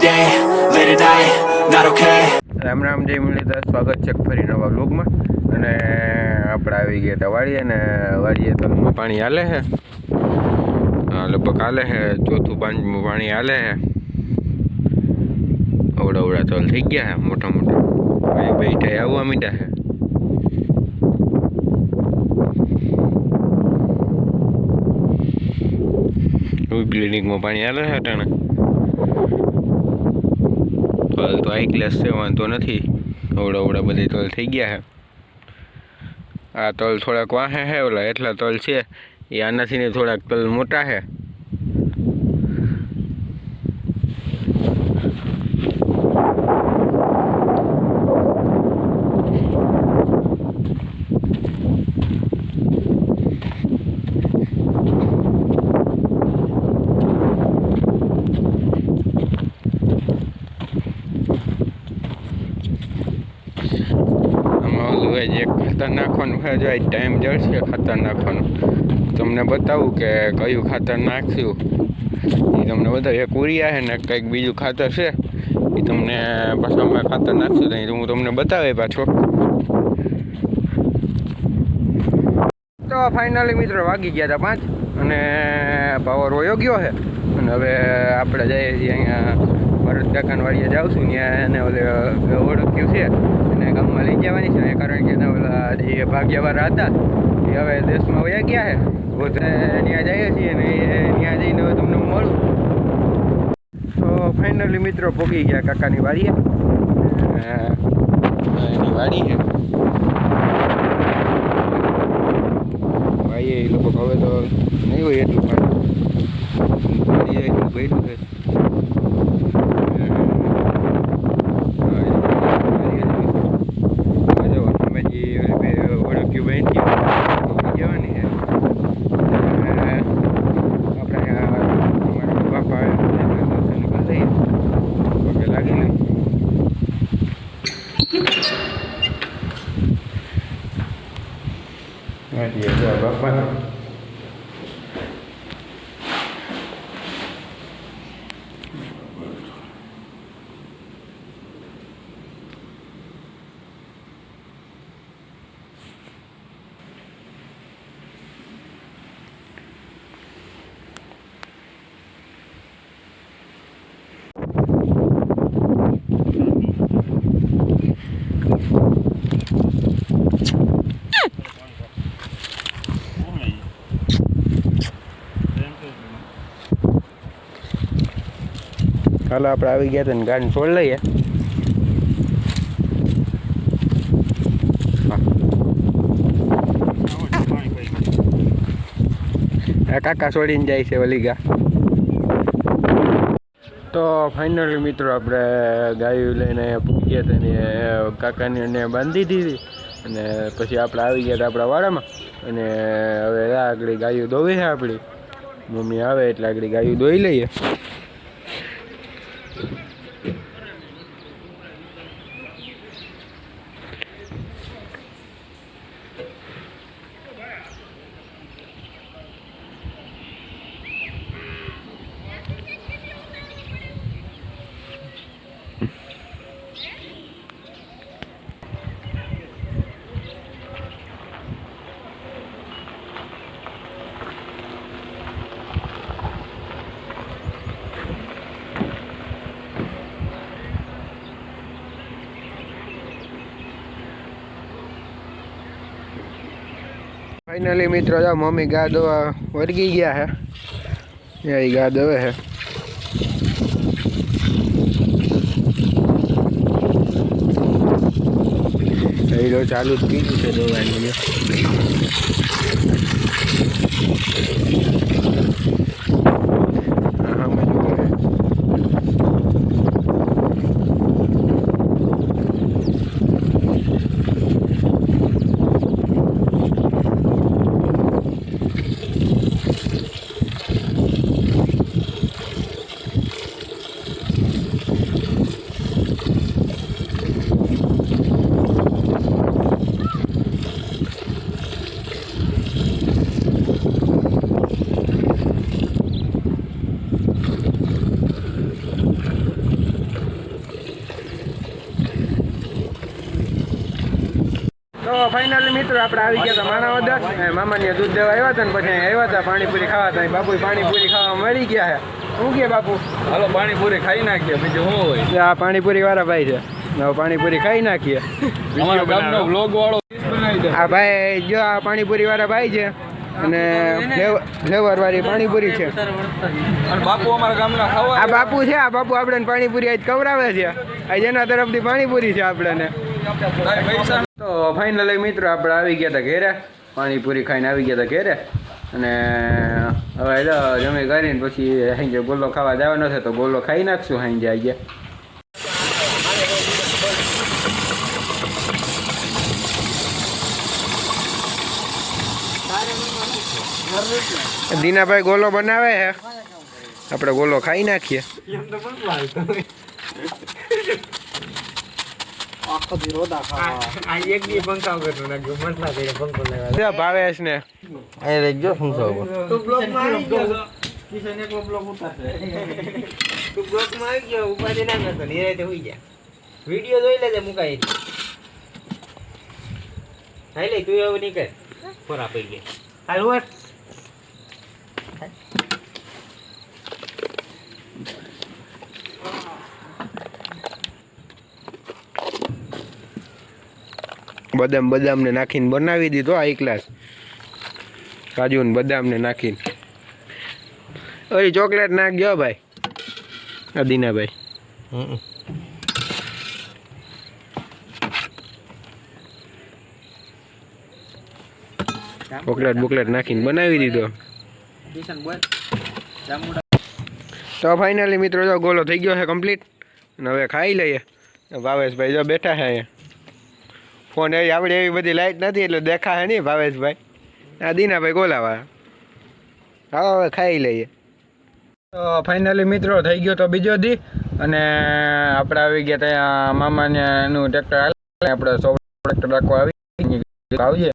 day, late at night, not okay. Ram Ram જય મુરલીધર, સ્વાગત છે ફરી નવા વ્લોગમાં. અને આપણે આવી ગયા હતા વાડીએ, અને વાડીએ તલમાં પાણી હાલે છે. લગભગ હાલે છે, ચોથું પાંચમું પાણી હાલે છે. અવડા અવડા તલ થઈ ગયા છે, મોટા મોટા ભાઈ બેઠા આવવા મીઠા છે. ક્લિનિકમાં પાણી હાલે છે અટાણે. તલ તો હાઈ ક્લાસ છે, વાંધો નથી. અવડા અવડા બધી તલ થઈ ગયા છે. આ તલ થોડાક વાહે છે, ઓલા એટલા તલ છે એ આનાથી ને થોડાક તલ મોટા છે. એક ખાતર નાખવાનું છે, જો ટાઈમ જળશે ખાતર નાખવાનું. તમને બતાવું કે કયું ખાતર નાખ્યું એ તમને બતાવું. એક ઉરિયા છે ને કંઈક બીજું ખાતર છે એ તમને પાછું અમે ખાતર નાખશું તો હું તમને બતાવે પાછો. તો ફાઇનલી મિત્રો વાગી ગયા હતા 5 અને પાવર વયો ગયો છે. અને હવે આપણે જઈએ છીએ અહીંયા ભરત કાકાની વાડીએ જાઉં ત્યાં એને ઓલે ઓળખ્યું છે અને ગામમાં લઈ જવાની છે, કારણ કે ઓલા જે ભાગ્યવાળા હતા એ હવે દેશમાં વયા ગયા છે. પોતે ત્યાં જઈએ છીએ ને ત્યાં જઈને હવે તમને હું મળું. તો ફાઇનલી મિત્રો પહોંચી ગયા કાકાની વાડીએ. એની વાડી છે ભાઈ, એ લોકો હવે તો નહીં હોય એટલું પાણી એટલું ભર્યું છે. બાપા હાલો આપણે આવી ગયા હતા ને ગાડી છોડ લઈએ. કાકા છોડીને જાય છે ઓલી ગા. તો ફાઇનલી મિત્રો આપણે ગાયું લઈને પૂગ્યા હતા ને કાકાની એને બાંધી દીધી. અને પછી આપણે આવી ગયા હતા આપણા વાડામાં. અને હવે આગળ ગાયું દોવી છે આપણી. મમ્મી આવે એટલે આગળ ગાયું દોઈ લઈએ. ફાઇનલી મિત્રો જો મમ્મી ગા દવા વળગી ગયા છે. એ ગા દવે છે. એ ચાલુ જ કીધું છે દવાની. તો ફાઇનલી મિત્રો આપણે આવી ગયા હતા માણાવદર. મામાને દૂધ દેવા આવ્યા હતા ને પછી અહીં આવ્યા હતા પાણીપુરી ખાવા હતા. બાપુ પાણીપુરી ખાવા મળી ગયા છે. શું કે બાપુ? હાલો પાણીપુરી ખાઈ નાખીએ, બીજું શું હોય. આ પાણીપુરી વાળા ભાઈ છે. હવે પાણીપુરી ખાઈ નાખીએ. અમારા ગામનો વ્લોગ વાળો બનાવી દે. આ ભાઈ જો આ પાણીપુરી વાળા ભાઈ છે અને ફ્લેવર વાળી પાણીપુરી છે. અને બાપુ અમારા ગામના ખાવા આ બાપુ છે. આ બાપુ આપણને પાણીપુરી આજ ખવડાવે છે. આજ એના તરફથી પાણીપુરી છે આપણને. પૈસા તો ફાઇનલી મિત્રો આપણે આવી ગયા હતા ઘેરે. પાણીપુરી ખાઈને આવી ગયા હતા ઘેરે. અને હવે જમી કરીને પછી સાંજે ગોલો ખાવા જવાનો છે તો ગોલો ખાઈ નાખશું સાંજે આજે. દીનાભાઈ ગોલો બનાવે છે. આપણે ગોલો ખાઈ નાખીએ. ભાવેશ ને વિડીયો જોઈ લેજે મુકાઈ હાઈ લે તું એવું નહીં કર ફોરા પડી ગઈ હાલ બદામ ને નાખીને બનાવી દીધો આ ક્લાસ. કાજુ ને બદામ ને નાખીને. અરે ચોકલેટ નાખજો ભાઈ. અદીનાભાઈ ચોકલેટ બુકલેટ નાખીને બનાવી દીધો. તો ફાઇનલી મિત્રો જો ગોલો થઈ ગયો છે કમ્પ્લીટ. અને હવે ખાઈ લઈએ. ભાવેશભાઈ જો બેઠા છે અહીંયા. ફોન એવી આપણે એવી બધી લાઈટ નથી એટલે દેખાય નહીં ભાવેશભાઈ. આ દીનાભાઈ ગોલાવા. હા હવે ખાઈ લઈએ. તો ફાઇનલી મિત્રો થઈ ગયો તો બીજો દી. અને આપણે આવી ગયા ત્યાં મામાને એનું ટ્રેક્ટર હાલે આપણે 100 ટ્રેક્ટર રાખવા આવી આવજે.